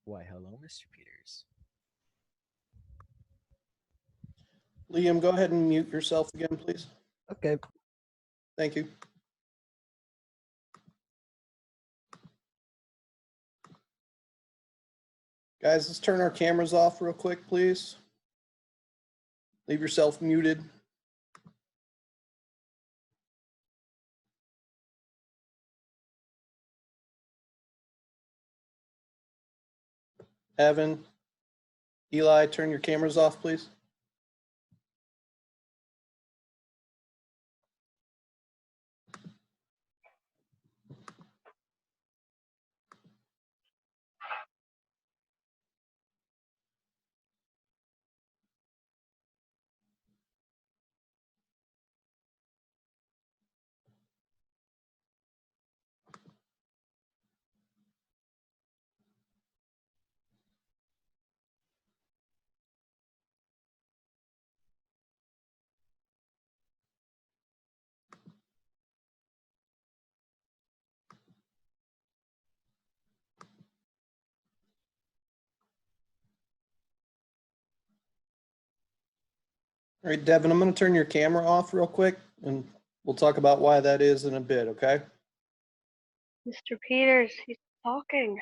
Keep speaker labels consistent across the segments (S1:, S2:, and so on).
S1: Why, hello, Mr. Peters.
S2: Liam, go ahead and mute yourself again, please.
S1: Okay.
S2: Thank you. Guys, let's turn our cameras off real quick, please. Leave yourself muted. Evan, Eli, turn your cameras off, please. All right, Devin, I'm going to turn your camera off real quick, and we'll talk about why that is in a bit, okay?
S3: Mr. Peters, he's talking.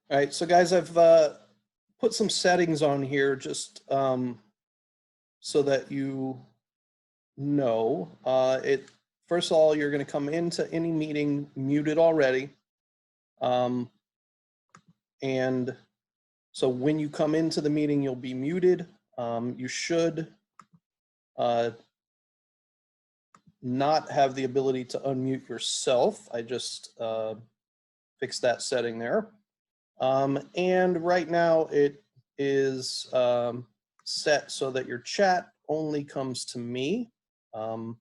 S2: All right, so guys, I've put some settings on here just so that you know. First of all, you're going to come into any meeting muted already. And so when you come into the meeting, you'll be muted. You should not have the ability to unmute yourself. I just fixed that setting there. And right now it is set so that your chat only comes to me. You'll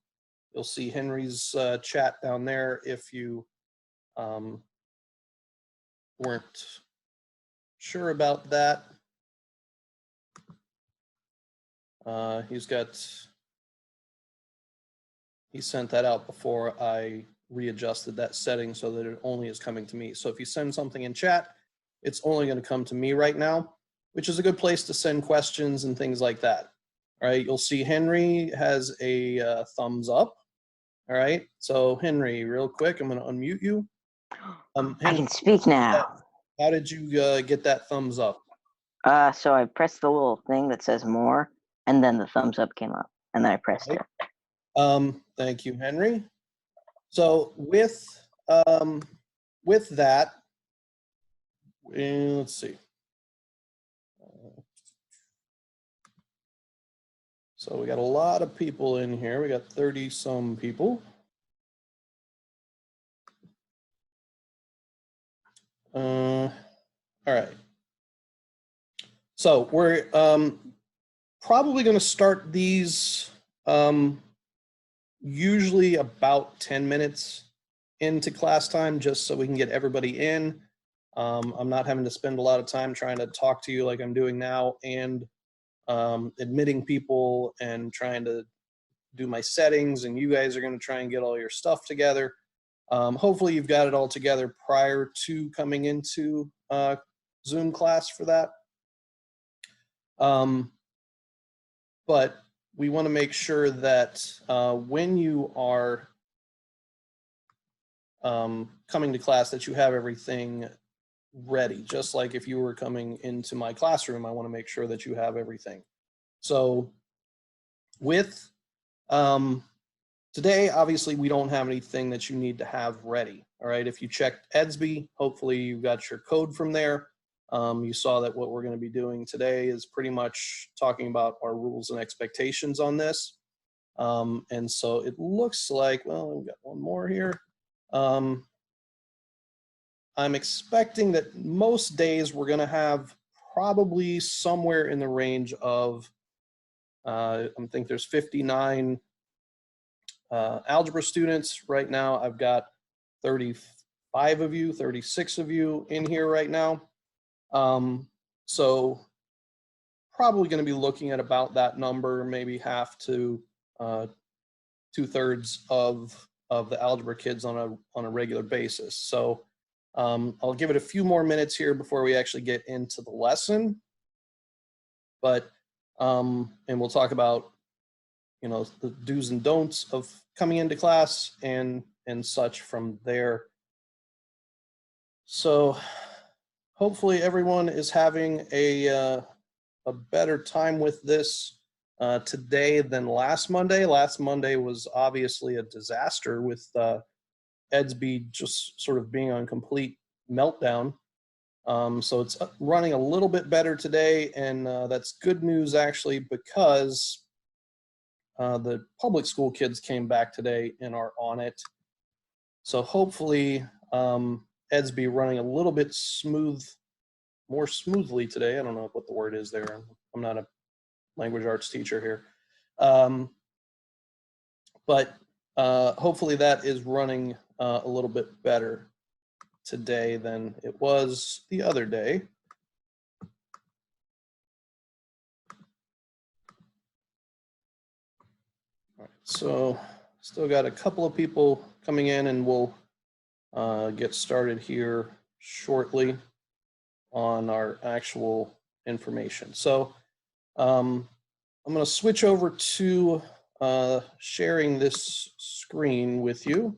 S2: see Henry's chat down there if you weren't sure about that. He sent that out before I readjusted that setting so that it only is coming to me. So if you send something in chat, it's only going to come to me right now, which is a good place to send questions and things like that. All right, you'll see Henry has a thumbs up. All right, so Henry, real quick, I'm going to unmute you.
S4: Henry, I can speak now.
S2: How did you get that thumbs up?
S4: So I pressed the little thing that says more, and then the thumbs up came up, and then I pressed it.
S2: Thank you, Henry. So with that, let's see. So we got a lot of people in here. We got 30 some people. All right. So we're probably going to start these usually about 10 minutes into class time, just so we can get everybody in. I'm not having to spend a lot of time trying to talk to you like I'm doing now, and admitting people and trying to do my settings, and you guys are going to try and get all your stuff together. Hopefully you've got it all together prior to coming into Zoom class for that. But we want to make sure that when you are coming to class that you have everything ready. Just like if you were coming into my classroom, I want to make sure that you have everything. So with today, obviously we don't have anything that you need to have ready. All right, if you checked Edsby, hopefully you got your code from there. You saw that what we're going to be doing today is pretty much talking about our rules and expectations on this. And so it looks like, well, we've got one more here. I'm expecting that most days we're going to have probably somewhere in the range of, I think there's 59 algebra students right now. I've got 35 of you, 36 of you in here right now. So probably going to be looking at about that number, maybe half to 2/3 of the algebra kids on a regular basis. So I'll give it a few more minutes here before we actually get into the lesson. But and we'll talk about, you know, the do's and don'ts of coming into class and such from there. So hopefully everyone is having a better time with this today than last Monday. Last Monday was obviously a disaster with Edsby just sort of being on complete meltdown. So it's running a little bit better today, and that's good news actually, because the public school kids came back today and are on it. So hopefully Edsby running a little bit more smoothly today. I don't know what the word is there. I'm not a language arts teacher here. But hopefully that is running a little bit better today than it was the other day. All right, so still got a couple of people coming in, and we'll get started here shortly on our actual information. So I'm going to switch over to sharing this screen with you.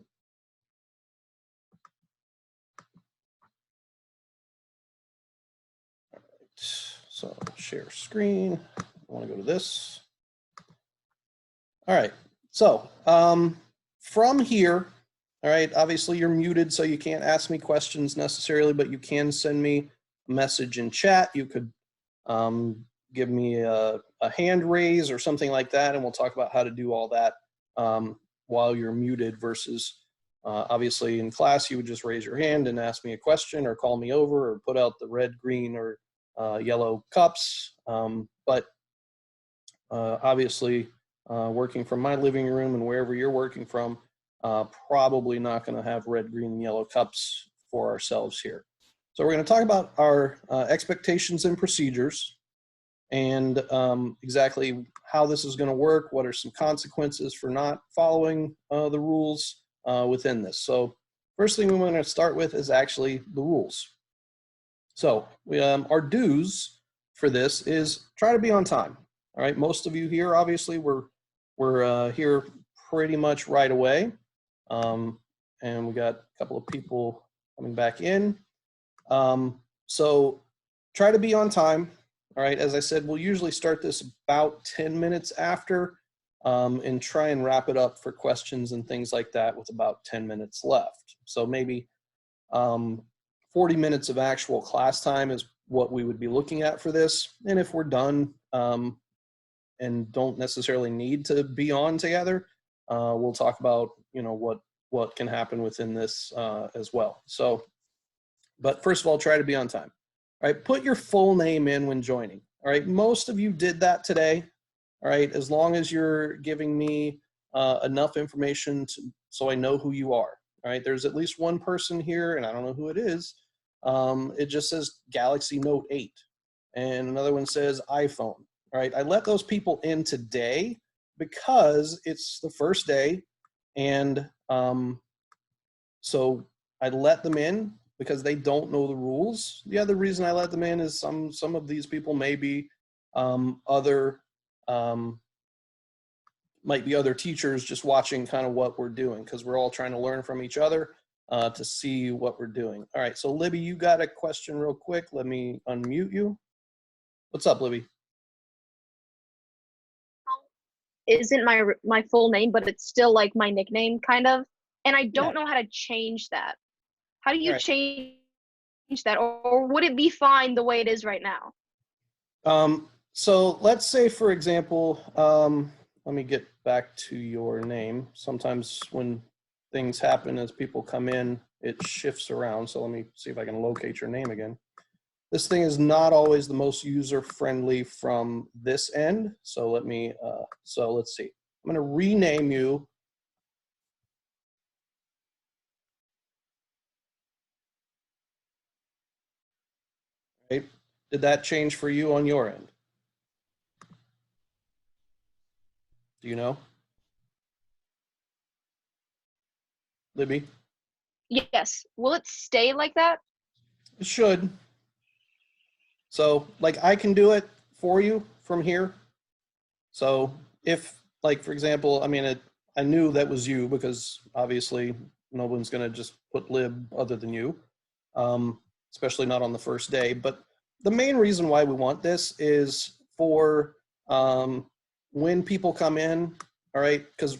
S2: All right, so share screen. I want to go to this. All right, so from here, all right, obviously you're muted, so you can't ask me questions necessarily, but you can send me a message in chat. You could give me a hand raise or something like that, and we'll talk about how to do all that while you're muted versus obviously in class, you would just raise your hand and ask me a question or call me over or put out the red, green, or yellow cups. But obviously working from my living room and wherever you're working from, probably not going to have red, green, and yellow cups for ourselves here. So we're going to talk about our expectations and procedures, and exactly how this is going to work. What are some consequences for not following the rules within this? So first thing we want to start with is actually the rules. So our do's for this is try to be on time. All right, most of you here, obviously, we're here pretty much right away, and we got a couple of people coming back in. So try to be on time. All right, as I said, we'll usually start this about 10 minutes after and try and wrap it up for questions and things like that with about 10 minutes left. So maybe 40 minutes of actual class time is what we would be looking at for this. And if we're done and don't necessarily need to be on together, we'll talk about, you know, what can happen within this as well. So, but first of all, try to be on time. All right, put your full name in when joining. All right, most of you did that today. All right, as long as you're giving me enough information so I know who you are. All right, there's at least one person here, and I don't know who it is. It just says Galaxy Note 8, and another one says iPhone. All right, I let those people in today because it's the first day, and so I let them in because they don't know the rules. The other reason I let them in is some of these people may be might be other teachers just watching kind of what we're doing, because we're all trying to learn from each other to see what we're doing. All right, so Libby, you got a question real quick. Let me unmute you. What's up, Libby?
S1: Isn't my full name, but it's still like my nickname kind of, and I don't know how to change that. How do you change that, or would it be fine the way it is right now?
S2: So let's say, for example, let me get back to your name. Sometimes when things happen as people come in, it shifts around. So let me see if I can locate your name again. This thing is not always the most user-friendly from this end. So let me, so let's see. I'm gonna rename you. Right? Did that change for you on your end? Do you know? Libby?
S1: Yes. Will it stay like that?
S2: It should. So like I can do it for you from here. So if like, for example, I mean, I knew that was you because obviously no one's gonna just put lib other than you, especially not on the first day. But the main reason why we want this is for when people come in, all right, because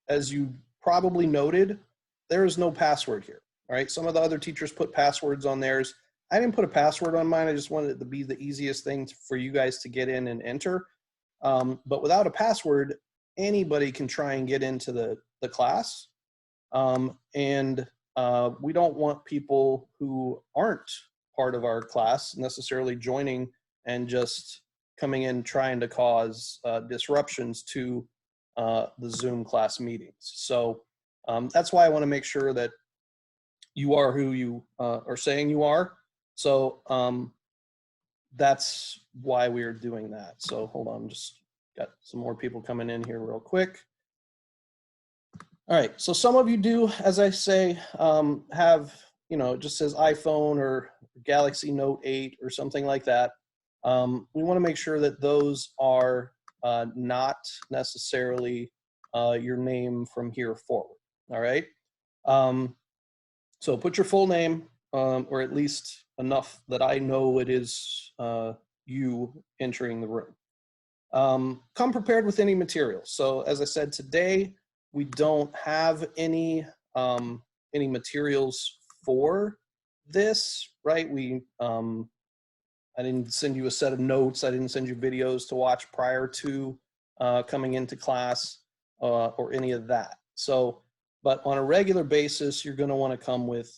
S2: as you probably noted, there is no password here, all right? Some of the other teachers put passwords on theirs. I didn't put a password on mine. I just wanted it to be the easiest thing for you guys to get in and enter. But without a password, anybody can try and get into the class. And we don't want people who aren't part of our class necessarily joining and just coming in trying to cause disruptions to the Zoom class meetings. So that's why I want to make sure that you are who you are saying you are. So that's why we're doing that. So hold on, just got some more people coming in here real quick. All right, so some of you do, as I say, have, you know, it just says iPhone or Galaxy Note 8 or something like that. We want to make sure that those are not necessarily your name from here forward, all right? So put your full name, or at least enough that I know it is you entering the room. Come prepared with any materials. So as I said, today we don't have any materials for this, right? I didn't send you a set of notes. I didn't send you videos to watch prior to coming into class or any of that. So, but on a regular basis, you're going to want to come with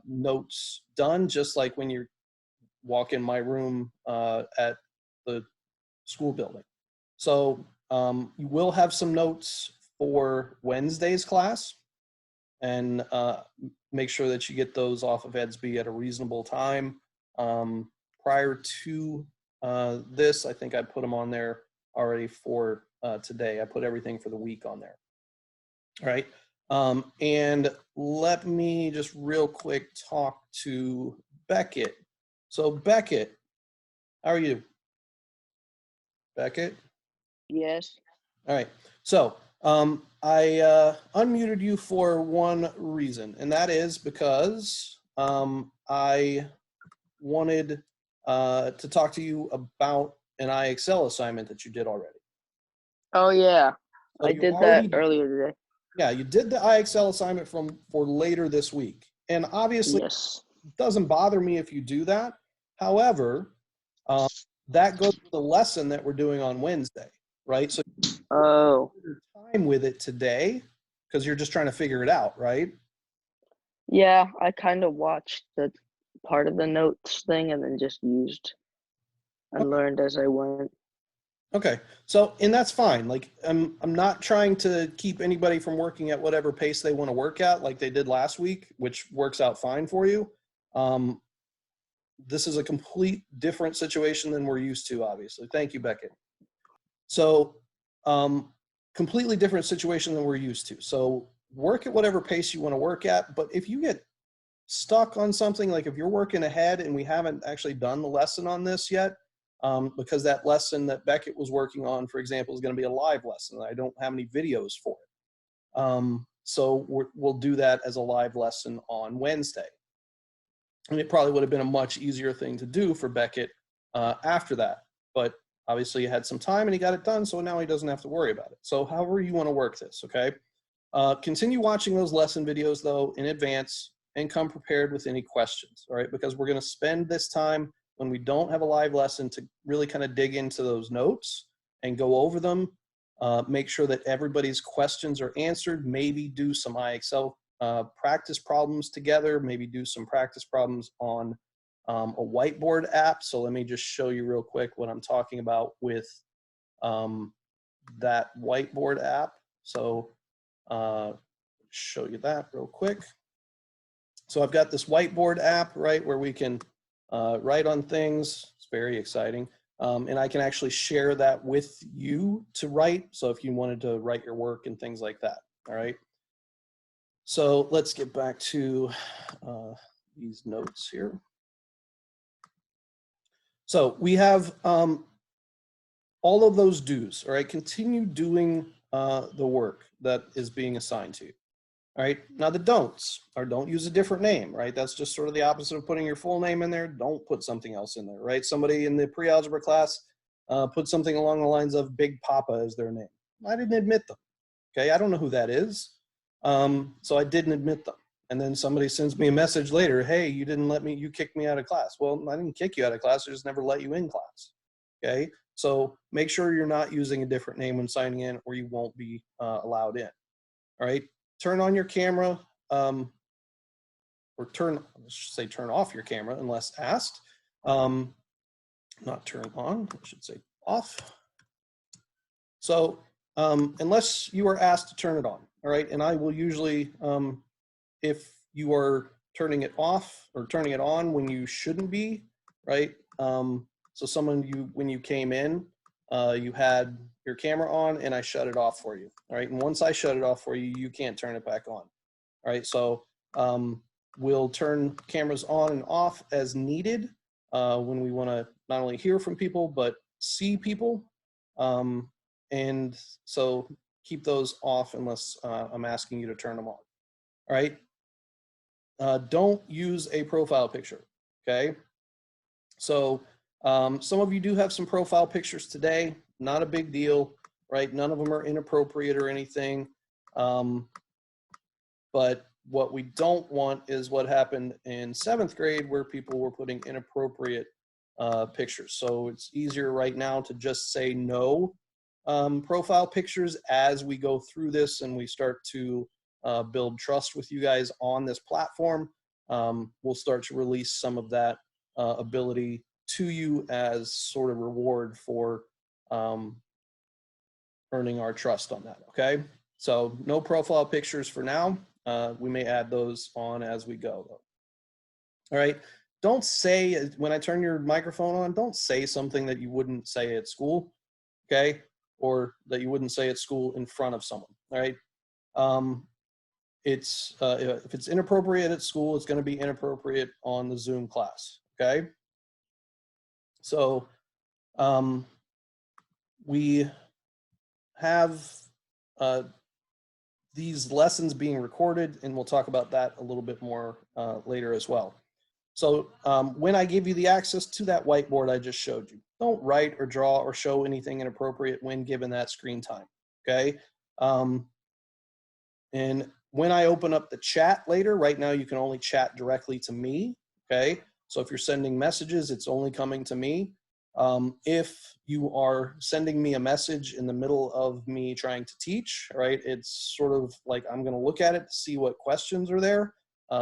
S2: notes done, just like when you walk in my room at the school building. So you will have some notes for Wednesday's class, and make sure that you get those off of Edsby at a reasonable time. Prior to this, I think I put them on there already for today. I put everything for the week on there. All right. And let me just real quick talk to Beckett. So Beckett, how are you? Beckett?
S5: Yes.
S2: All right. So I unmuted you for one reason, and that is because I wanted to talk to you about an IXL assignment that you did already.
S5: Oh yeah,
S2: So
S5: I did that earlier today.
S2: Yeah, you did the IXL assignment for later this week, and obviously
S5: Yes.
S2: it doesn't bother me if you do that. However, that goes with the lesson that we're doing on Wednesday, right? So
S5: Oh.
S2: your time with it today because you're just trying to figure it out, right?
S5: Yeah, I kind of watched the part of the notes thing and then just used and learned as I went.
S2: Okay, so and that's fine. Like I'm not trying to keep anybody from working at whatever pace they want to work at, like they did last week, which works out fine for you. This is a complete different situation than we're used to, obviously. Thank you, Beckett. So, completely different situation than we're used to. So work at whatever pace you want to work at, but if you get stuck on something, like if you're working ahead and we haven't actually done the lesson on this yet, because that lesson that Beckett was working on, for example, is going to be a live lesson. I don't have any videos for it. So we'll do that as a live lesson on Wednesday. And it probably would have been a much easier thing to do for Beckett after that. But obviously he had some time and he got it done, so now he doesn't have to worry about it. So however you want to work this, okay? Continue watching those lesson videos, though, in advance and come prepared with any questions, all right? Because we're going to spend this time when we don't have a live lesson to really kind of dig into those notes and go over them make sure that everybody's questions are answered, maybe do some IXL practice problems together, maybe do some practice problems on a whiteboard app. So let me just show you real quick what I'm talking about with that whiteboard app. So show you that real quick. So I've got this whiteboard app, right, where we can write on things. It's very exciting. And I can actually share that with you to write. So if you wanted to write your work and things like that, all right? So let's get back to these notes here. So we have all of those do's, all right? Continue doing the work that is being assigned to you. All right, now the don'ts are don't use a different name, right? That's just sort of the opposite of putting your full name in there. Don't put something else in there, right? Somebody in the pre-algebra class put something along the lines of Big Papa as their name. I didn't admit them, okay? I don't know who that is, so I didn't admit them. And then somebody sends me a message later, hey, you didn't let me, you kicked me out of class. Well, I didn't kick you out of class, I just never let you in class, okay? So make sure you're not using a different name when signing in or you won't be allowed in, all right? Turn on your camera, or turn off your camera unless asked. Not turn on, I should say off. So unless you are asked to turn it on, all right? And I will usually, if you are turning it off or turning it on when you shouldn't be, right? So when you came in, you had your camera on and I shut it off for you, all right? And once I shut it off for you, you can't turn it back on, all right? So we'll turn cameras on and off as needed when we wanna not only hear from people, but see people. And so keep those off unless I'm asking you to turn them on, all right? Don't use a profile picture, okay? So some of you do have some profile pictures today, not a big deal, right? None of them are inappropriate or anything. But what we don't want is what happened in 7th grade where people were putting inappropriate pictures. So it's easier right now to just say no profile pictures as we go through this and we start to build trust with you guys on this platform. We'll start to release some of that ability to you as sort of reward for earning our trust on that, okay? So no profile pictures for now. We may add those on as we go, though. All right, don't say, when I turn your microphone on, don't say something that you wouldn't say at school, okay? Or that you wouldn't say at school in front of someone, all right? If it's inappropriate at school, it's gonna be inappropriate on the Zoom class, okay? So we have these lessons being recorded, and we'll talk about that a little bit more later as well. So when I give you the access to that whiteboard I just showed you, don't write or draw or show anything inappropriate when given that screen time, okay? And when I open up the chat later, right now you can only chat directly to me, okay? So if you're sending messages, it's only coming to me. If you are sending me a message in the middle of me trying to teach, right, it's sort of like I'm gonna look at it to see what questions are there.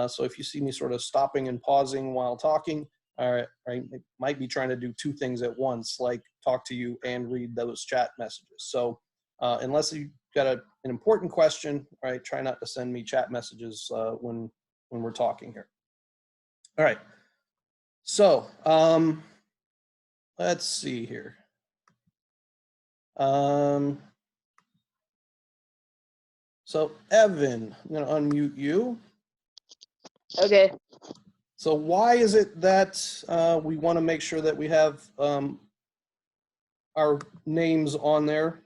S2: So if you see me sort of stopping and pausing while talking, all right, I might be trying to do two things at once, like talk to you and read those chat messages. So unless you got an important question, right, try not to send me chat messages when we're talking here. All right, so let's see here. So Evan, I'm gonna unmute you.
S5: Okay.
S2: So why is it that we want to make sure that we have our names on there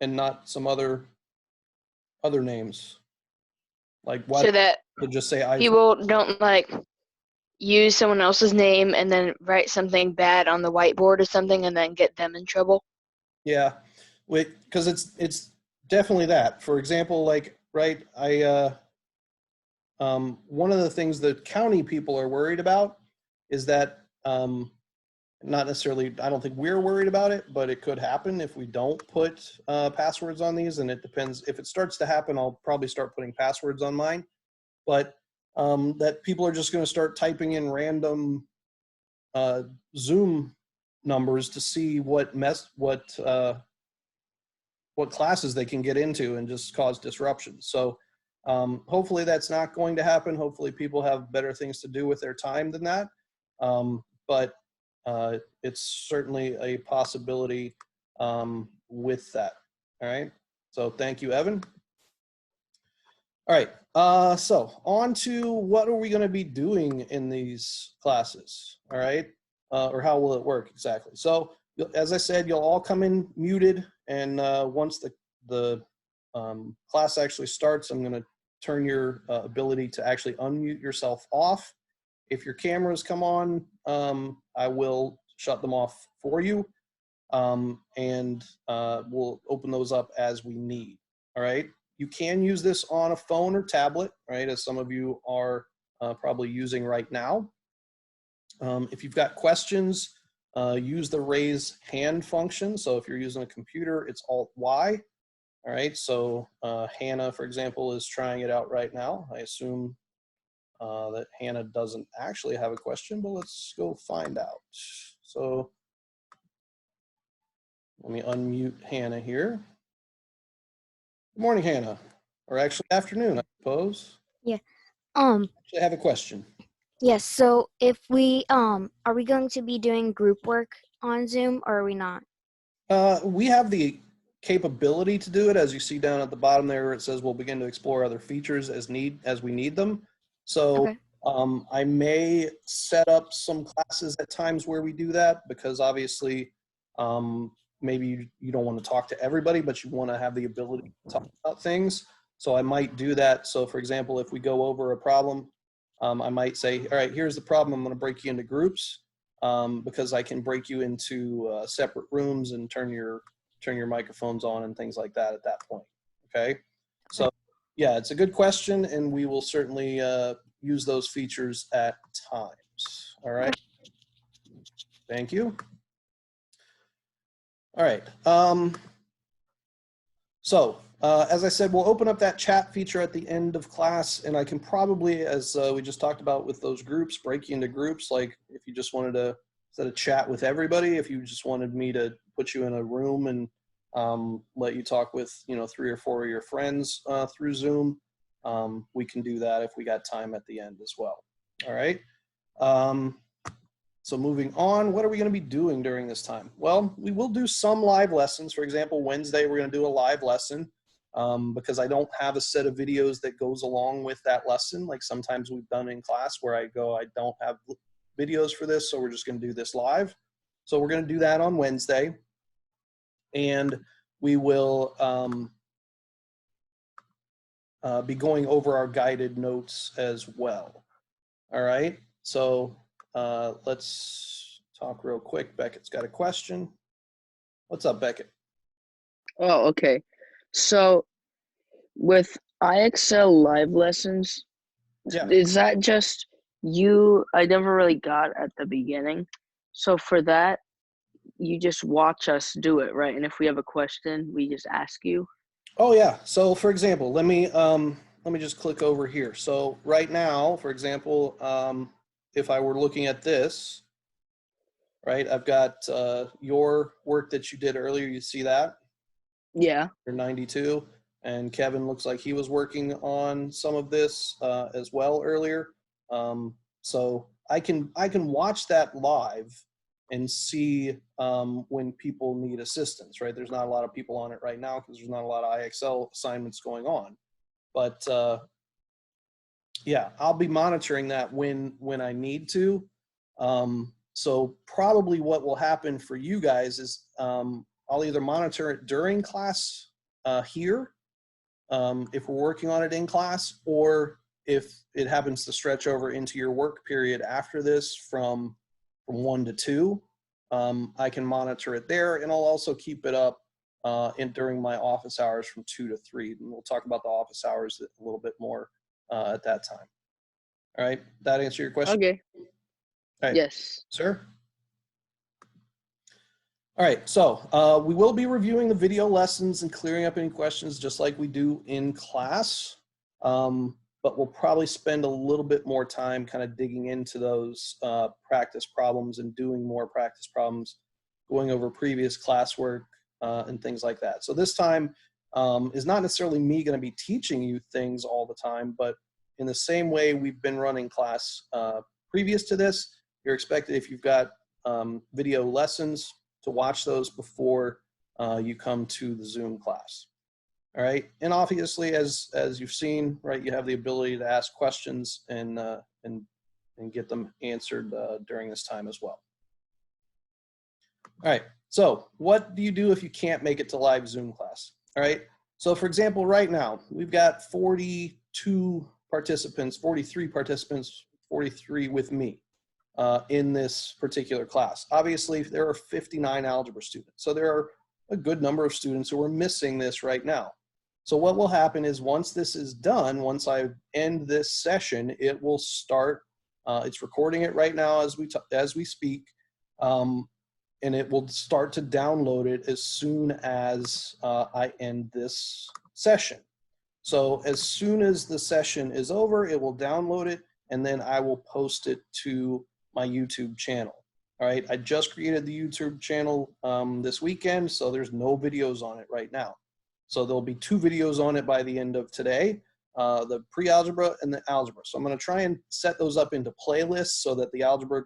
S2: and not some other names? Like why
S6: So that
S2: to just say I?
S6: people don't like use someone else's name and then write something bad on the whiteboard or something and then get them in trouble.
S2: Yeah, because it's definitely that. For example, like right, one of the things that county people are worried about is that Not necessarily, I don't think we're worried about it, but it could happen if we don't put passwords on these, and it depends. If it starts to happen, I'll probably start putting passwords on mine, but that people are just going to start typing in random Zoom numbers to see what classes they can get into and just cause disruption. So hopefully that's not going to happen. Hopefully people have better things to do with their time than that. But it's certainly a possibility with that. All right. So thank you, Evan. All right. So on to what are we going to be doing in these classes? All right. Or how will it work exactly? So as I said, you'll all come in muted, and once the class actually starts, I'm going to turn your ability to actually unmute yourself off. If your cameras come on, I will shut them off for you, and we'll open those up as we need. All right. You can use this on a phone or tablet, right, as some of you are probably using right now. If you've got questions, use the raise hand function. So if you're using a computer, it's Alt-Y. All right, so Hannah, for example, is trying it out right now. I assume that Hannah doesn't actually have a question, but let's go find out. So let me unmute Hannah here. Good morning, Hannah, or actually afternoon, I suppose.
S7: Yeah.
S2: Actually, I have a question.
S7: Yes. So if we are we going to be doing group work on Zoom or are we not?
S2: We have the capability to do it, as you see down at the bottom there where it says we'll begin to explore other features as we need them. So
S7: Okay.
S2: I may set up some classes at times where we do that, because obviously maybe you don't want to talk to everybody, but you want to have the ability to talk about things. So I might do that. So for example, if we go over a problem, I might say, all right, here's the problem. I'm going to break you into groups, because I can break you into separate rooms and turn your microphones on and things like that at that point. Okay. So yeah, it's a good question, and we will certainly use those features at times. All right. Thank you. All right. As I said, we'll open up that chat feature at the end of class, and I can probably, as we just talked about with those groups, break you into groups. Like if you just wanted to set a chat with everybody, if you just wanted me to put you in a room and let you talk with 3 or 4 of your friends through Zoom, we can do that if we got time at the end as well. All right. So moving on, what are we going to be doing during this time? Well, we will do some live lessons. For example, Wednesday, we're going to do a live lesson because I don't have a set of videos that goes along with that lesson. Like sometimes we've done in class where I don't have videos for this, so we're just going to do this live. So we're going to do that on Wednesday. And we will be going over our guided notes as well. All right, so let's talk real quick. Beckett's got a question. What's up, Beckett?
S5: Oh, okay. So with IXL live lessons, is that just you? I never really got at the beginning. So for that, you just watch us do it, right? And if we have a question, we just ask you.
S2: Oh yeah. So for example, let me just click over here. So right now, for example, if I were looking at this, right, I've got your work that you did earlier. You see that?
S5: Yeah.
S2: You're 92, and Kevin looks like he was working on some of this as well earlier. So I can watch that live and see when people need assistance, right? There's not a lot of people on it right now because there's not a lot of IXL assignments going on. But yeah, I'll be monitoring that when I need to. So probably what will happen for you guys is I'll either monitor it during class here, if we're working on it in class, or if it happens to stretch over into your work period after this from 1 to 2, I can monitor it there, and I'll also keep it up during my office hours from 2 to 3. And we'll talk about the office hours a little bit more at that time. All right, that answer your question?
S5: Okay.
S2: All right.
S5: Yes.
S2: Sir? All right, so we will be reviewing the video lessons and clearing up any questions just like we do in class, but we'll probably spend a little bit more time kind of digging into those practice problems and doing more practice problems, going over previous classwork and things like that. So this time is not necessarily me going to be teaching you things all the time, but in the same way we've been running class previous to this, you're expected, if you've got video lessons, to watch those before you come to the Zoom class. All right, and obviously, as you've seen, right, you have the ability to ask questions and get them answered during this time as well. All right, so what do you do if you can't make it to live Zoom class? All right, so for example, right now, we've got 42 participants, 43 participants, 43 with me in this particular class. Obviously, there are 59 algebra students, so there are a good number of students who are missing this right now. So what will happen is once this is done, once I end this session, it will start, it's recording it right now as we speak, and it will start to download it as soon as I end this session. So as soon as the session is over, it will download it, and then I will post it to my YouTube channel. All right, I just created the YouTube channel this weekend, so there's no videos on it right now. So there'll be 2 videos on it by the end of today, the pre-algebra and the algebra. So I'm going to try and set those up into playlists so that the algebra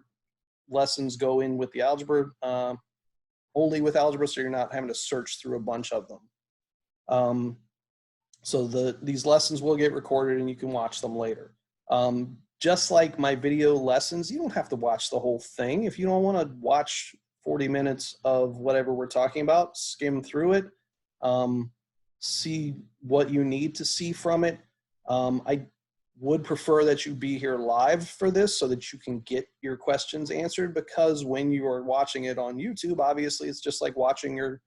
S2: lessons go in with the algebra, only with algebra, so you're not having to search through a bunch of them. So these lessons will get recorded and you can watch them later. Just like my video lessons, you don't have to watch the whole thing. If you don't want to watch 40 minutes of whatever we're talking about, skim through it, see what you need to see from it. I would prefer that you be here live for this so that you can get your questions answered, because when you are watching it on YouTube, obviously it's just like watching your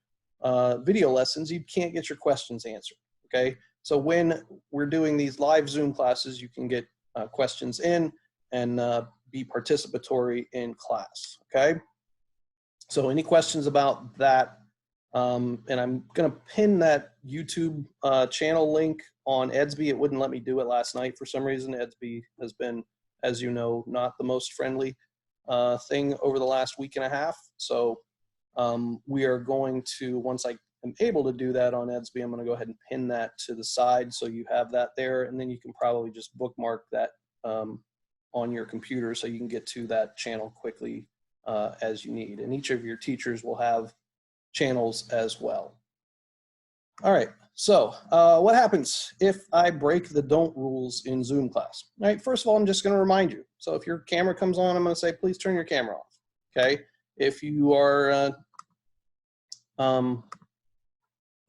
S2: video lessons, you can't get your questions answered, okay? So when we're doing these live Zoom classes, you can get questions in and be participatory in class, okay? So any questions about that? And I'm gonna pin that YouTube channel link on Edsby. It wouldn't let me do it last night for some reason. Edsby has been, as you know, not the most friendly thing over the last week and a half. So we are going to, once I am able to do that on Edsby, I'm gonna go ahead and pin that to the side so you have that there, and then you can probably just bookmark that on your computer so you can get to that channel quickly as you need. And each of your teachers will have channels as well. All right, so what happens if I break the don't rules in Zoom class? All right, first of all, I'm just gonna remind you. So if your camera comes on, I'm gonna say, please turn your camera off, okay? If you are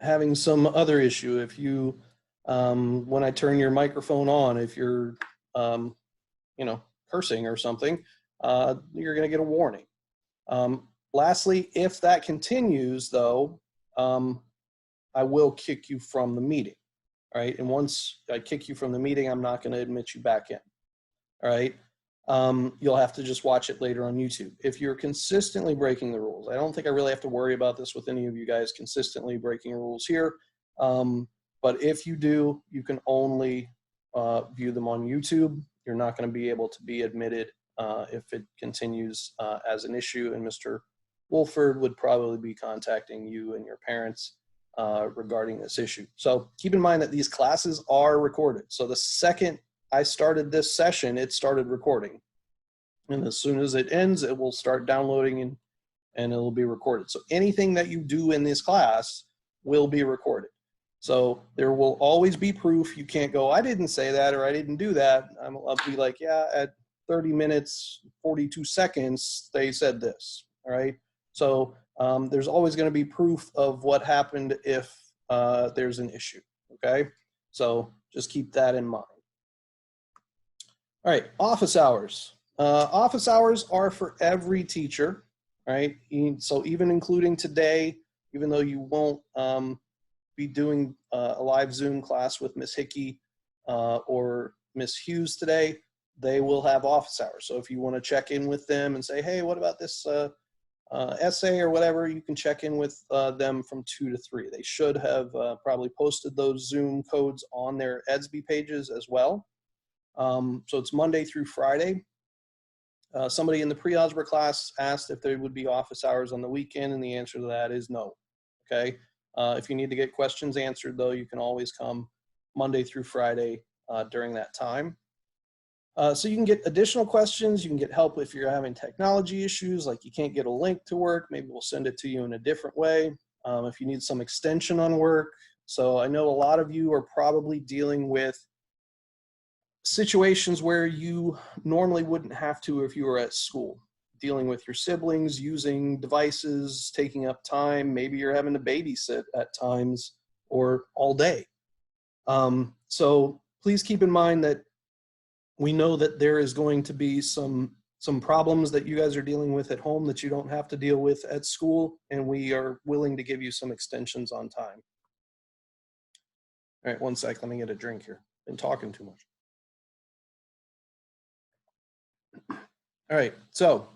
S2: having some other issue, if you, when I turn your microphone on, if you're, you know, cursing or something, you're gonna get a warning. Lastly, if that continues though, I will kick you from the meeting, all right? And once I kick you from the meeting, I'm not gonna admit you back in, all right? You'll have to just watch it later on YouTube. If you're consistently breaking the rules, I don't think I really have to worry about this with any of you guys consistently breaking rules here, but if you do, you can only view them on YouTube. You're not gonna be able to be admitted if it continues as an issue, and Mr. Wolford would probably be contacting you and your parents regarding this issue. So keep in mind that these classes are recorded. So the second I started this session, it started recording. And as soon as it ends, it will start downloading and it'll be recorded. So anything that you do in this class will be recorded. So there will always be proof. You can't go, I didn't say that, or I didn't do that. I'll be like, yeah, at 30 minutes, 42 seconds, they said this, all right? So there's always gonna be proof of what happened if there's an issue, okay? So just keep that in mind. All right, office hours. Office hours are for every teacher, right? So even including today, even though you won't be doing a live Zoom class with Miss Hickey or Miss Hughes today, they will have office hours. So if you want to check in with them and say, hey, what about this essay or whatever, you can check in with them from 2 to 3. They should have probably posted those Zoom codes on their EDSB pages as well. So it's Monday through Friday. Somebody in the pre-algebra class asked if there would be office hours on the weekend, and the answer to that is no. Okay. If you need to get questions answered, though, you can always come Monday through Friday during that time. So you can get additional questions. You can get help if you're having technology issues, like you can't get a link to work. Maybe we'll send it to you in a different way. If you need some extension on work. So I know a lot of you are probably dealing with situations where you normally wouldn't have to if you were at school, dealing with your siblings, using devices, taking up time. Maybe you're having to babysit at times or all day. So please keep in mind that we know that there is going to be some problems that you guys are dealing with at home that you don't have to deal with at school, and we are willing to give you some extensions on time. All right, one sec, let me get a drink here. Been talking too much. All right, so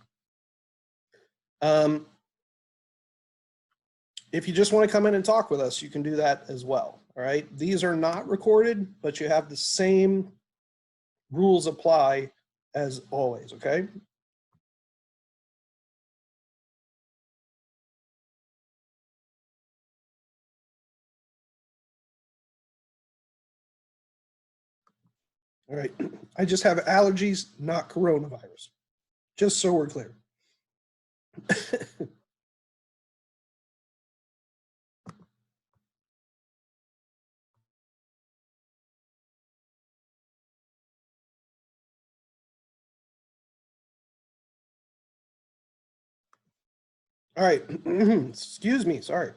S2: if you just want to come in and talk with us, you can do that as well. All right, these are not recorded, but you have the same rules apply as always, okay? All right, I just have allergies, not coronavirus, just so we're clear. All right, excuse me, sorry.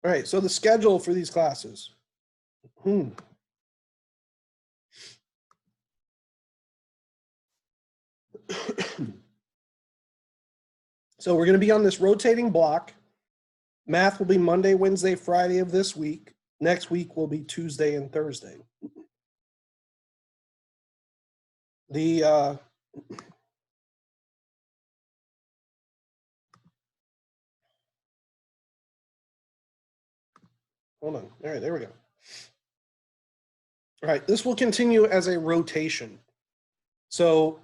S2: All right, so the schedule for these classes. So we're going to be on this rotating block. Math will be Monday, Wednesday, Friday of this week. Next week will be Tuesday and Thursday. Hold on. All right, there we go. All right, this will continue as a rotation. So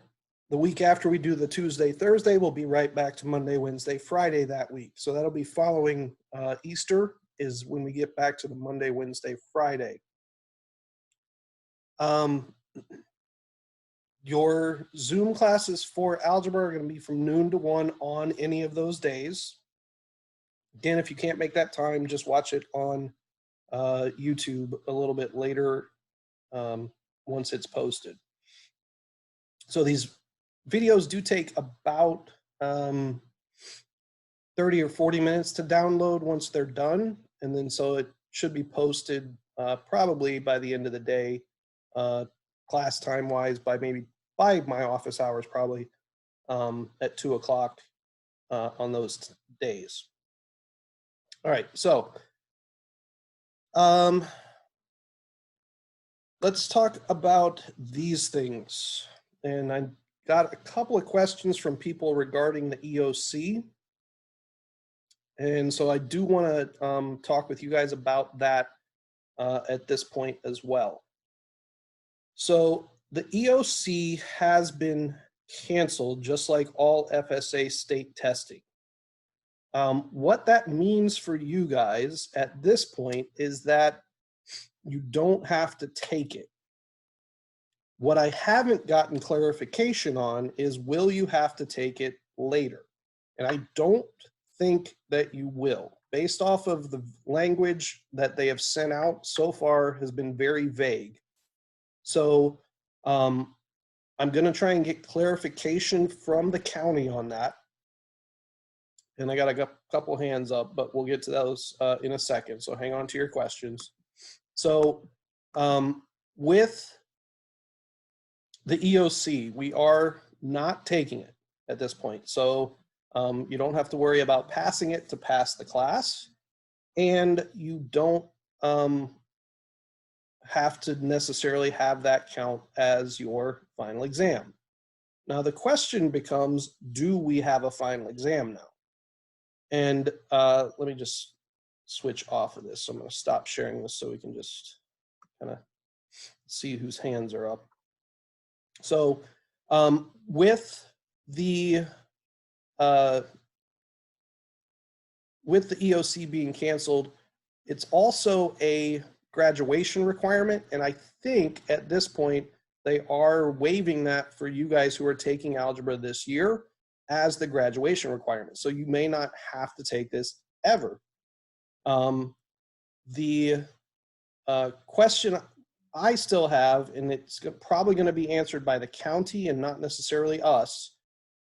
S2: the week after we do the Tuesday, Thursday, we'll be right back to Monday, Wednesday, Friday that week. So that'll be following Easter is when we get back to the Monday, Wednesday, Friday. Your Zoom classes for algebra are going to be from noon to 1 on any of those days. Again, if you can't make that time, just watch it on YouTube a little bit later once it's posted. So these videos do take about 30 or 40 minutes to download once they're done. And then so it should be posted probably by the end of the day, class time wise, by my office hours, probably at 2 o'clock on those days. All right, so let's talk about these things. And I got a couple of questions from people regarding the EOC. And so I do want to talk with you guys about that at this point as well. So the EOC has been canceled, just like all FSA state testing. What that means for you guys at this point is that you don't have to take it. What I haven't gotten clarification on is, will you have to take it later? And I don't think that you will. Based off of the language that they have sent out so far has been very vague. So I'm going to try and get clarification from the county on that. And I got a couple hands up, but we'll get to those in a second. So hang on to your questions. So with the EOC, we are not taking it at this point. So you don't have to worry about passing it to pass the class, and you don't have to necessarily have that count as your final exam. Now the question becomes, do we have a final exam now? And let me just switch off of this. So I'm going to stop sharing this so we can just kind of see whose hands are up. So with the EOC being canceled, it's also a graduation requirement. And I think at this point, they are waiving that for you guys who are taking algebra this year as the graduation requirement. So you may not have to take this ever. The question I still have, and it's probably going to be answered by the county and not necessarily us,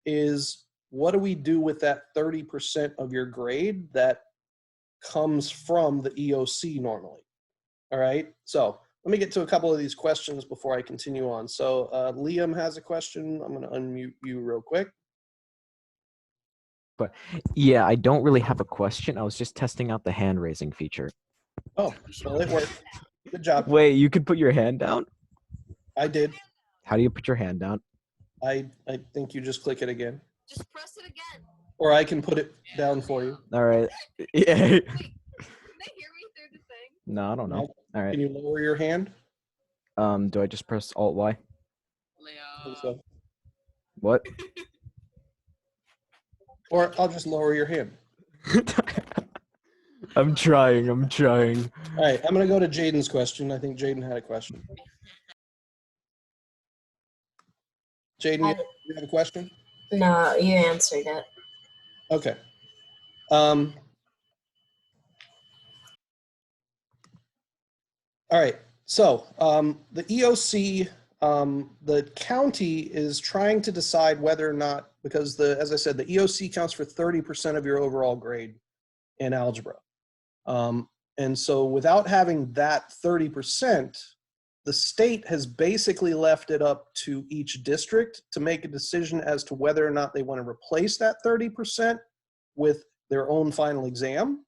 S2: is what do we do with that 30% of your grade that comes from the EOC normally? All right, so let me get to a couple of these questions before I continue on. So Liam has a question. I'm going to unmute you real quick.
S8: But yeah, I don't really have a question. I was just testing out the hand raising feature.
S2: Oh, well, it worked. Good job.
S8: Wait, you could put your hand down?
S2: I did.
S8: How do you put your hand down?
S2: I think you just click it again.
S9: Just press it again.
S2: Or I can put it down for you.
S8: All right. Yeah.
S9: Wait, can they hear me through the thing?
S8: No, I don't know. All right.
S2: Can you lower your hand?
S8: Do I just press Alt Y?
S2: I think so.
S8: What?
S2: Or I'll just lower your hand.
S8: I'm trying.
S2: All right, I'm going to go to Jaden's question. I think Jaden had a question. Jaden, you have a question?
S9: No, you answered it.
S2: Okay. All right, so the EOC, the county is trying to decide whether or not, because as I said, the EOC counts for 30% of your overall grade in algebra. And so without having that 30%, the state has basically left it up to each district to make a decision as to whether or not they want to replace that 30% with their own final exam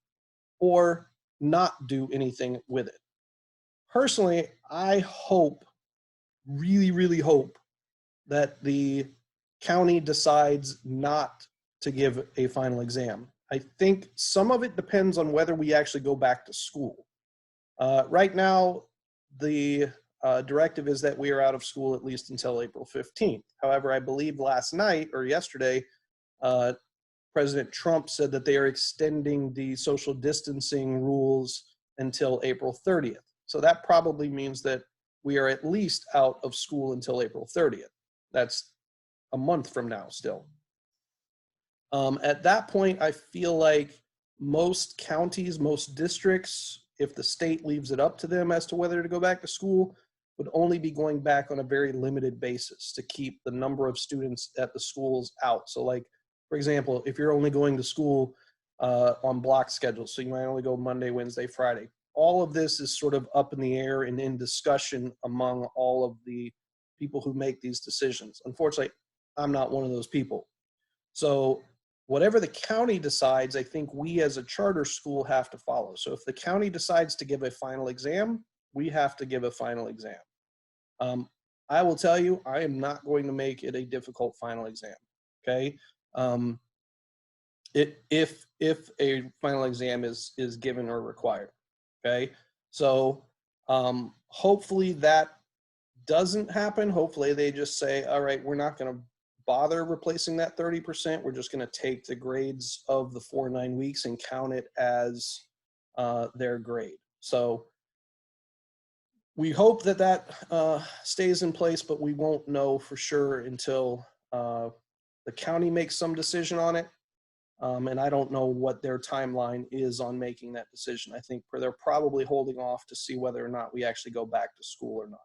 S2: or not do anything with it. Personally, I hope, really, really hope that the county decides not to give a final exam. I think some of it depends on whether we actually go back to school. Right now, the directive is that we are out of school at least until April 15th. However, I believe last night or yesterday, President Trump said that they are extending the social distancing rules until April 30th. So that probably means that we are at least out of school until April 30th. That's a month from now still. At that point, I feel like most counties, most districts, if the state leaves it up to them as to whether to go back to school, would only be going back on a very limited basis to keep the number of students at the schools out. So like, for example, if you're only going to school on block schedules, so you might only go Monday, Wednesday, Friday, all of this is sort of up in the air and in discussion among all of the people who make these decisions. Unfortunately, I'm not one of those people. So whatever the county decides, I think we as a charter school have to follow. So if the county decides to give a final exam, we have to give a final exam. I will tell you, I am not going to make it a difficult final exam, okay? If a final exam is given or required, okay? So hopefully that doesn't happen. Hopefully they just say, all right, we're not gonna bother replacing that 30%. We're just going to take the grades of the 4 9 weeks and count it as their grade. So we hope that that stays in place, but we won't know for sure until the county makes some decision on it. And I don't know what their timeline is on making that decision. I think they're probably holding off to see whether or not we actually go back to school or not.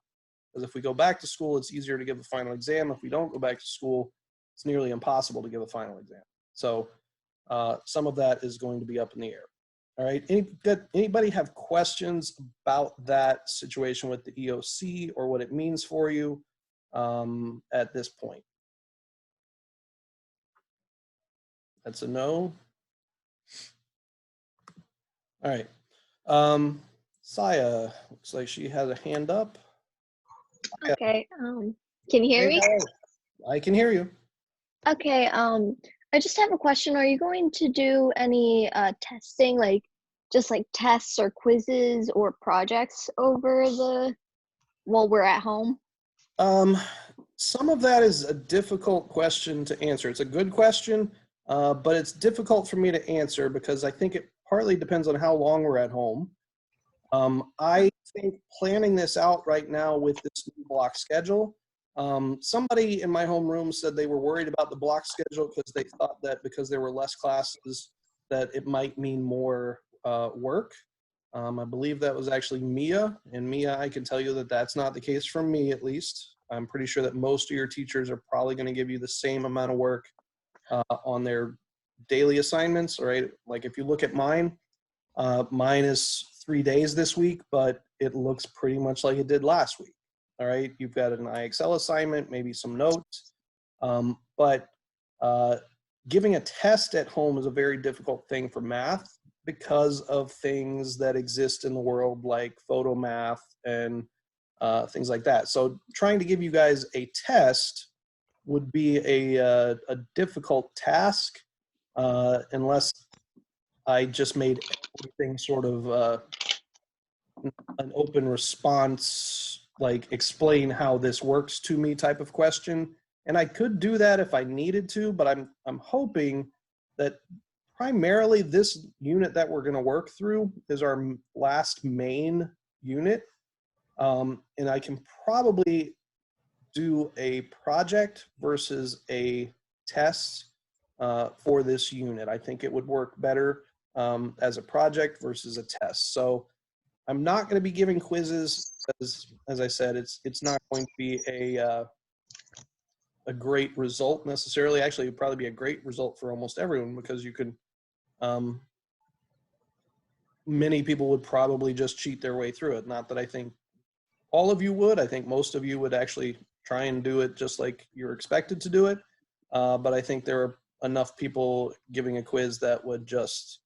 S2: Because if we go back to school, it's easier to give a final exam. If we don't go back to school, it's nearly impossible to give a final exam. So some of that is going to be up in the air. All right, anybody have questions about that situation with the EOC or what it means for you at this point? That's a no. All right. Saya, looks like she has a hand up.
S1: Okay. Can you hear me?
S2: I can hear you.
S1: Okay, I just have a question. Are you going to do any testing, like just like tests or quizzes or projects over while we're at home?
S2: Some of that is a difficult question to answer. It's a good question, but it's difficult for me to answer because I think it partly depends on how long we're at home. I think planning this out right now with this new block schedule, somebody in my homeroom said they were worried about the block schedule because they thought that because there were less classes that it might mean more work. I believe that was actually Mia, and Mia, I can tell you that that's not the case for me, at least. I'm pretty sure that most of your teachers are probably going to give you the same amount of work on their daily assignments, right? Like if you look at mine, mine is 3 days this week, but it looks pretty much like it did last week. All right, you've got an IXL assignment, maybe some notes, but giving a test at home is a very difficult thing for math because of things that exist in the world like photo math and things like that. So trying to give you guys a test would be a difficult task unless I just made everything sort of an open response, like explain how this works to me type of question. And I could do that if I needed to, but I'm hoping that primarily this unit that we're going to work through is our last main unit. And I can probably do a project versus a test for this unit. I think it would work better as a project versus a test. So I'm not going to be giving quizzes as I said, it's not going to be a great result necessarily. Actually, it'd probably be a great result for almost everyone because you can, many people would probably just cheat their way through it. Not that I think all of you would. I think most of you would actually try and do it just like you're expected to do it. But I think there are enough people giving a quiz that would just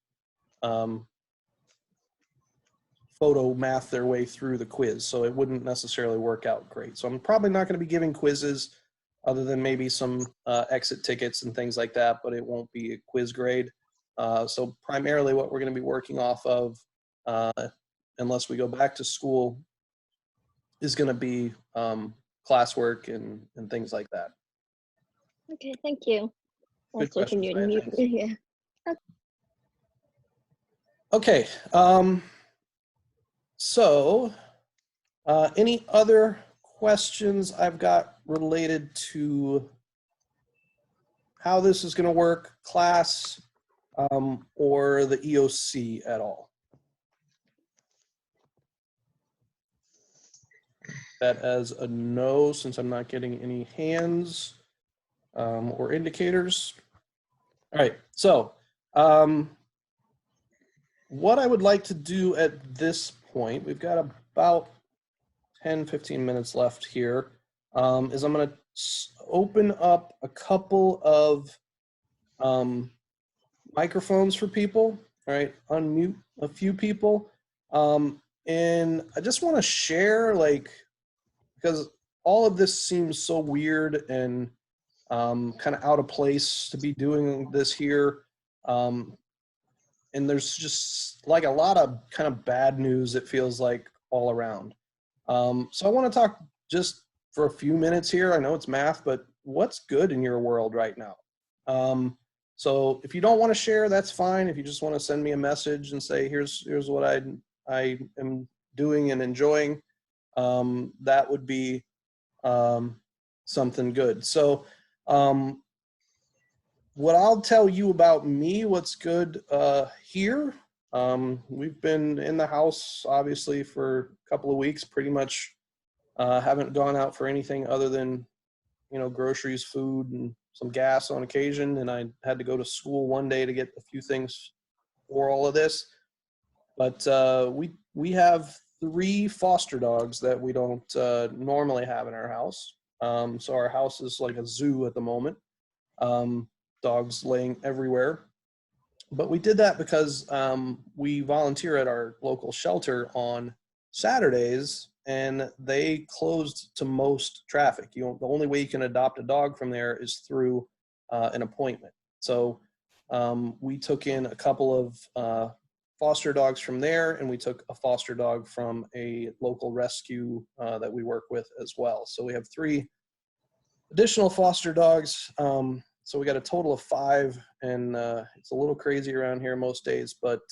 S2: photo math their way through the quiz. So it wouldn't necessarily work out great. So I'm probably not going to be giving quizzes other than maybe some exit tickets and things like that, but it won't be a quiz grade. So primarily what we're going to be working off of, unless we go back to school, is going to be classwork and things like that.
S1: Okay, thank you.
S2: Good
S1: Also, can
S2: questions,
S1: you
S2: Maya,
S1: mute?
S2: thanks.
S1: Yeah.
S2: Okay, so any other questions I've got related to how this is going to work, class, or the EOC at all? That as a no, since I'm not getting any hands or indicators. All right, so what I would like to do at this point, we've got about 10, 15 minutes left here, is I'm going to open up a couple of microphones for people, all right, unmute a few people. And I just want to share, like, because all of this seems so weird and kind of out of place to be doing this here. And there's just like a lot of kind of bad news, it feels like, all around. So I want to talk just for a few minutes here. I know it's math, but what's good in your world right now? So if you don't want to share, that's fine. If you just want to send me a message and say, here's what I am doing and enjoying, that would be something good. So what I'll tell you about me, what's good here, we've been in the house obviously for a couple of weeks, pretty much haven't gone out for anything other than, you know, groceries, food, and some gas on occasion. And I had to go to school one day to get a few things for all of this. But we have 3 foster dogs that we don't normally have in our house. So our house is like a zoo at the moment. Dogs laying everywhere. But we did that because we volunteer at our local shelter on Saturdays, and they closed to most traffic. The only way you can adopt a dog from there is through an appointment. So we took in a couple of foster dogs from there, and we took a foster dog from a local rescue that we work with as well. So we have 3 additional foster dogs. So we got a total of 5, and it's a little crazy around here most days, but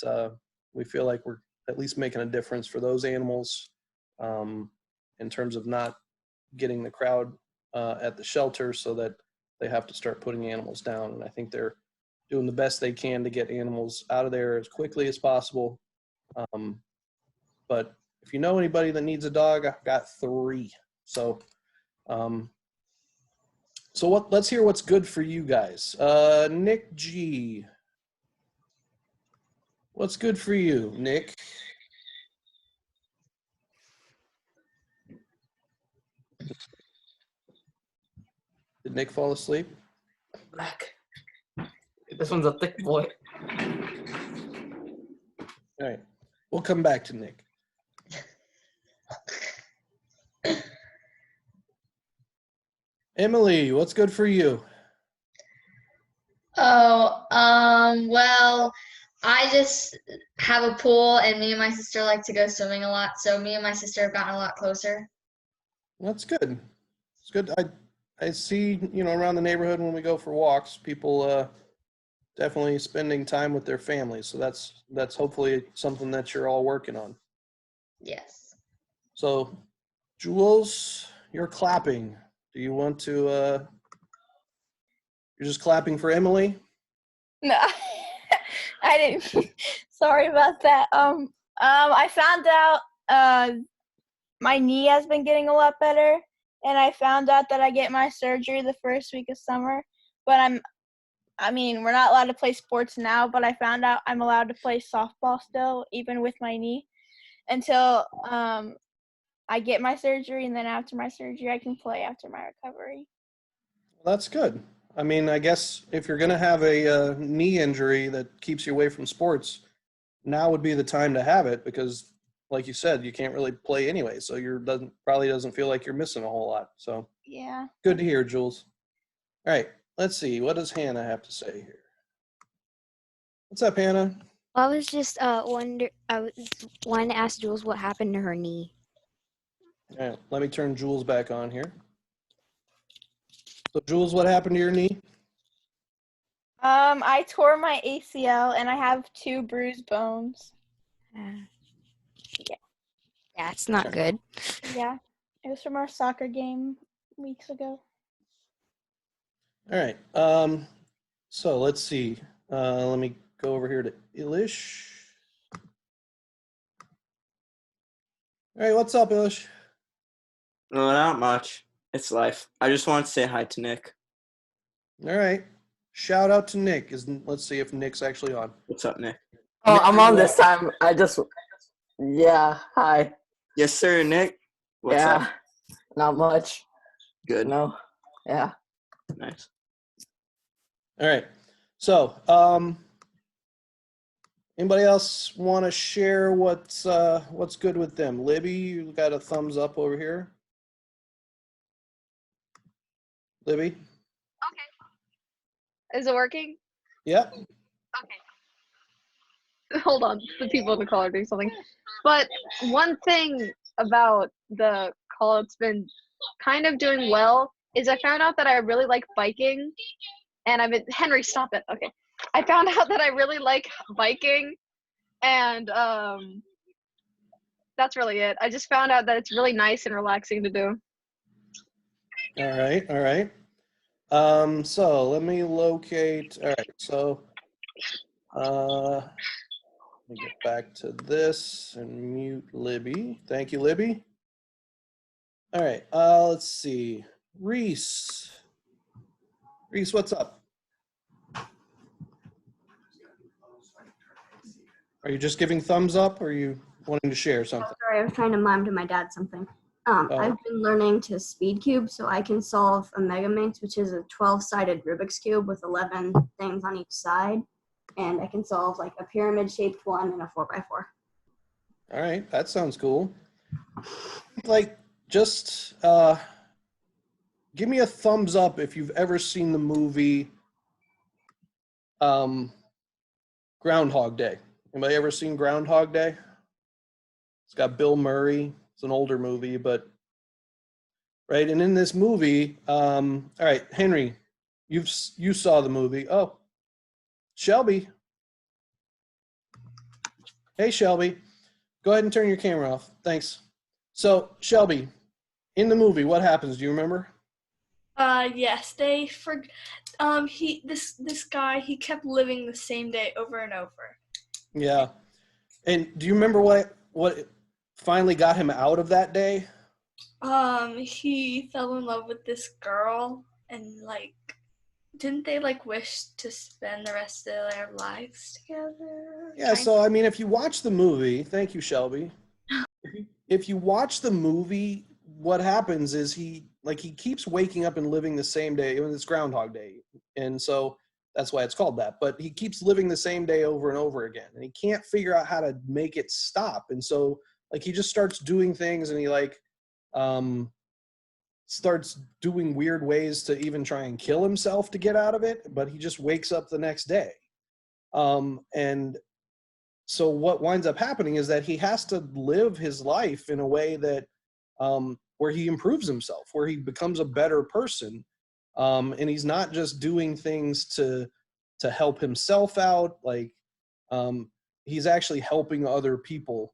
S2: we feel like we're at least making a difference for those animals in terms of not getting the crowd at the shelter so that they have to start putting animals down. And I think they're doing the best they can to get animals out of there as quickly as possible. But if you know anybody that needs a dog, I've got 3. So let's hear what's good for you guys. Nick G. What's good for you, Nick? Did Nick fall asleep?
S10: Black. This one's a thick boy.
S2: All right. We'll come back to Nick. Emily, what's good for you?
S11: Well, I just have a pool, and me and my sister like to go swimming a lot, so me and my sister have gotten a lot closer.
S2: That's good. It's good. I see, around the neighborhood when we go for walks, people definitely spending time with their families. So that's hopefully something that you're all working on.
S11: Yes.
S2: So, Jules, you're clapping. Do you want to, you're just clapping for Emily?
S12: No, I didn't. Sorry about that. I found out my knee has been getting a lot better, and I found out that I get my surgery the first week of summer. But we're not allowed to play sports now, but I found out I'm allowed to play softball still, even with my knee, until I get my surgery, and then after my surgery, I can play after my recovery.
S2: That's good. I guess if you're going to have a knee injury that keeps you away from sports, now would be the time to have it because, like you said, you can't really play anyway. So probably doesn't feel like you're missing a whole lot. So
S12: yeah,
S2: good to hear, Jules. All right, let's see. What does Hannah have to say here? What's up, Hannah?
S7: I was just I wanted to ask Jules what happened to her knee.
S2: All right, let me turn Jules back on here. So, Jules, what happened to your knee?
S12: I tore my ACL, and I have 2 bruised bones.
S7: Yeah, that's not good.
S12: Yeah, it was from our soccer game weeks ago.
S2: All right. So let's see. Let me go over here to Ilish. All right, what's up, Ilish?
S13: No, not much. It's life. I just wanted to say hi to Nick.
S2: All right. Shout out to Nick. Let's see if Nick's actually on.
S13: What's up, Nick?
S10: Oh,
S2: Nick,
S10: I'm on this time. Yeah, hi.
S13: Yes, sir, Nick. What's
S10: yeah,
S13: up?
S10: Not much.
S13: Good.
S10: No. Yeah.
S13: Nice.
S2: All right. So, anybody else want to share what's good with them? Libby, you got a thumbs up over here. Libby?
S3: Okay. Is it working?
S2: Yep.
S3: Okay. Hold on. The people in the call are doing something. But one thing about the call that's been kind of doing well is I found out that I really like biking. And Henry, stop it. Okay. I found out that I really like biking. And that's really it. I just found out that it's really nice and relaxing to do.
S2: All right. All right. So let me locate. All right. So, let me get back to this and mute Libby. Thank you, Libby. All right. Let's see. Reese. Reese, what's up? Are you just giving thumbs up, or are you wanting to share something?
S14: Sorry, I was trying to mime to my dad something. I've been learning to speed cube, so I can solve a Megaminx, which is a 12-sided Rubik's Cube with 11 things on each side. And I can solve like a pyramid-shaped one and a 4x4.
S2: All right, that sounds cool. Like, just give me a thumbs up if you've ever seen the movie Groundhog Day. Anybody ever seen Groundhog Day? It's got Bill Murray. It's an older movie, but right. And in this movie, all right, Henry, you saw the movie. Oh, Shelby. Hey, Shelby. Go ahead and turn your camera off. Thanks. So, Shelby, in the movie, what happens? Do you remember?
S15: Yes, this guy, he kept living the same day over and over.
S2: Yeah. And do you remember what finally got him out of that day?
S15: He fell in love with this girl, and didn't they wish to spend the rest of their lives together?
S2: Yeah, so I mean, if you watch the movie, thank you, Shelby. If you watch the movie, what happens is he keeps waking up and living the same day. It's Groundhog Day, and so that's why it's called that. But he keeps living the same day over and over again, and he can't figure out how to make it stop. And so he just starts doing things, and he starts doing weird ways to even try and kill himself to get out of it. But he just wakes up the next day, and so what winds up happening is that he has to live his life in a way that where he improves himself, where he becomes a better person, and he's not just doing things to help himself out. He's actually helping other people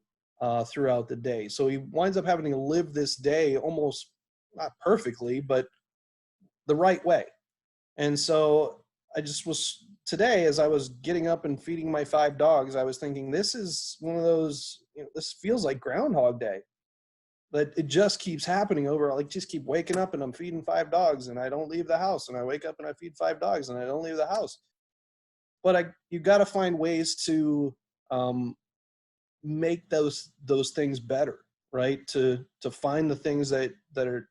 S2: throughout the day. So he winds up having to live this day almost not perfectly, but the right way. And so I just was today, as I was getting up and feeding my 5 dogs, I was thinking, this is one of those, this feels like Groundhog Day. But it just keeps happening over, just keep waking up and I'm feeding 5 dogs and I don't leave the house, and I wake up and I feed 5 dogs and I don't leave the house. But you got to find ways to make those things better, right? To find the things that are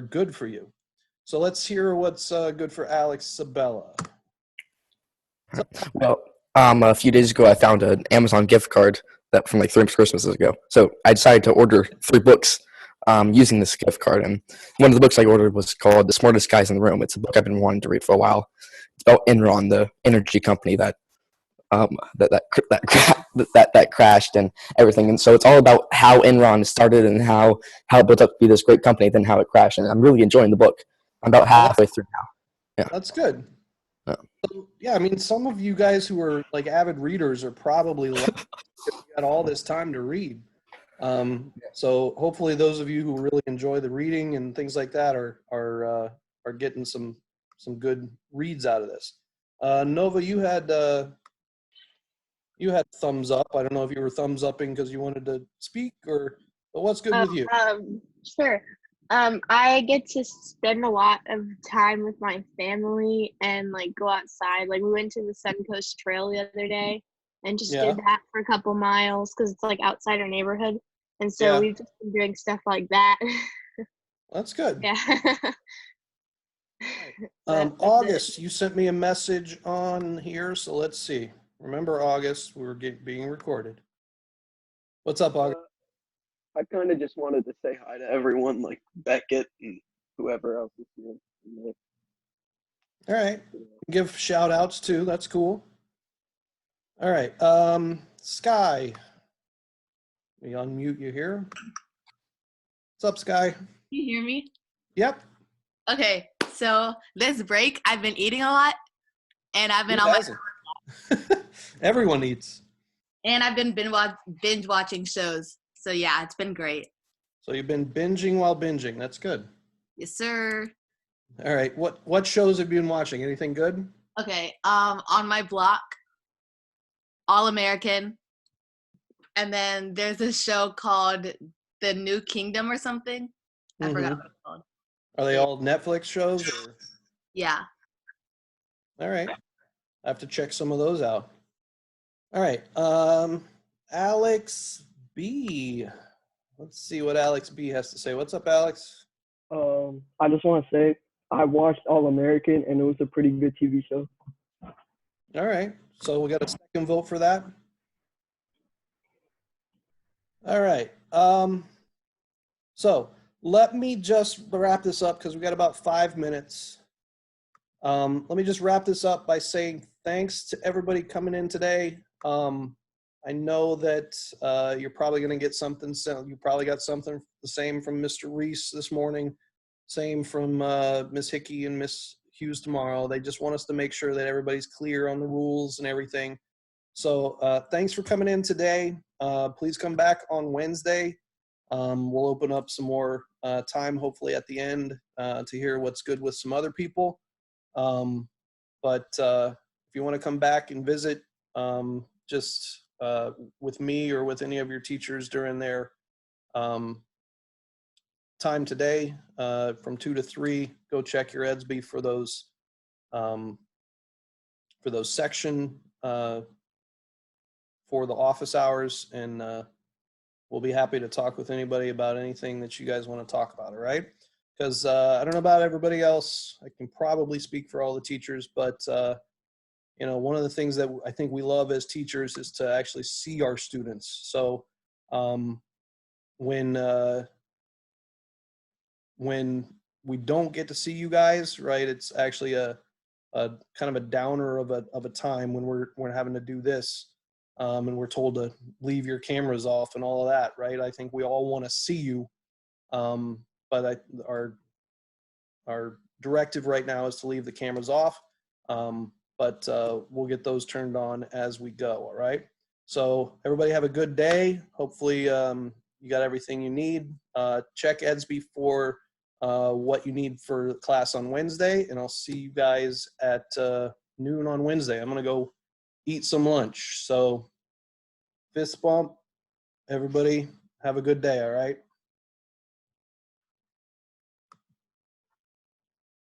S2: good for you. So let's hear what's good for Alex Sabella.
S16: Well, a few days ago, I found an Amazon gift card that from 3 Christmases ago. So I decided to order 3 books using this gift card. And one of the books I ordered was called The Smartest Guys in the Room. It's a book I've been wanting to read for a while. It's about Enron, the energy company that crashed and everything. And so it's all about how Enron started and how it built up to be this great company, then how it crashed. And I'm really enjoying the book. I'm about halfway through now. Yeah.
S2: That's good. So, yeah, I mean, some of you guys who are avid readers are probably got all this time to read. So hopefully those of you who really enjoy the reading and things like that are getting some good reads out of this. Nova, you had thumbs up. I don't know if you were thumbs upping because you wanted to speak, but what's good with you?
S17: Sure. I get to spend a lot of time with my family and go outside. We went to the Suncoast Trail the other day and just did that for a couple miles because it's outside our neighborhood. And so we've just been doing stuff like that.
S2: That's good.
S17: Yeah.
S2: August, you sent me a message on here, so let's see. Remember August, we were being recorded. What's up, August?
S18: I kind of just wanted to say hi to everyone, like Beckett and whoever else is here.
S2: All right. Give shout outs too. That's cool. All right. Sky. We unmute you here. What's up, Sky?
S19: Can you hear me?
S2: Yep.
S19: Okay. So this break, I've been eating a lot, and I've been
S2: Everyone eats.
S19: And I've been binge watching shows. So yeah, it's been great.
S2: So you've been binging while binging. That's good.
S19: Yes, sir.
S2: All right. What shows have you been watching? Anything good?
S19: Okay. On my block, All American, and then there's a show called The New Kingdom or something. I forgot what it's called.
S2: Are they all Netflix shows? Or?
S19: Yeah.
S2: All right. I have to check some of those out. All right. Alex B. Let's see what Alex B has to say. What's up, Alex?
S20: I just want to say I watched All American and it was a pretty good TV show.
S2: All right. So we got a second vote for that. All right. So let me just wrap this up because we got about 5 minutes. Let me just wrap this up by saying thanks to everybody coming in today. I know that you're probably going to get something. So you probably got something the same from Mr. Reese this morning, same from Miss Hickey and Miss Hughes tomorrow. They just want us to make sure that everybody's clear on the rules and everything. So thanks for coming in today. Please come back on Wednesday. We'll open up some more time, hopefully at the end, to hear what's good with some other people. But if you want to come back and visit, just with me or with any of your teachers during their time today, from 2 to 3, go check your Edsby for those section for the office hours, and we'll be happy to talk with anybody about anything that you guys want to talk about, all right? Because I don't know about everybody else. I can probably speak for all the teachers, but you know, one of the things that I think we love as teachers is to actually see our students. So when we don't get to see you guys, right, it's actually a kind of a downer of a time when we're having to do this, and we're told to leave your cameras off and all of that, right? I think we all want to see you, but our directive right now is to leave the cameras off, but we'll get those turned on as we go, all right? So everybody have a good day. Hopefully you got everything you need. Check Edsby for what you need for class on Wednesday, and I'll see you guys at noon on Wednesday. I'm gonna go eat some lunch. So fist bump, everybody have a good day, all right?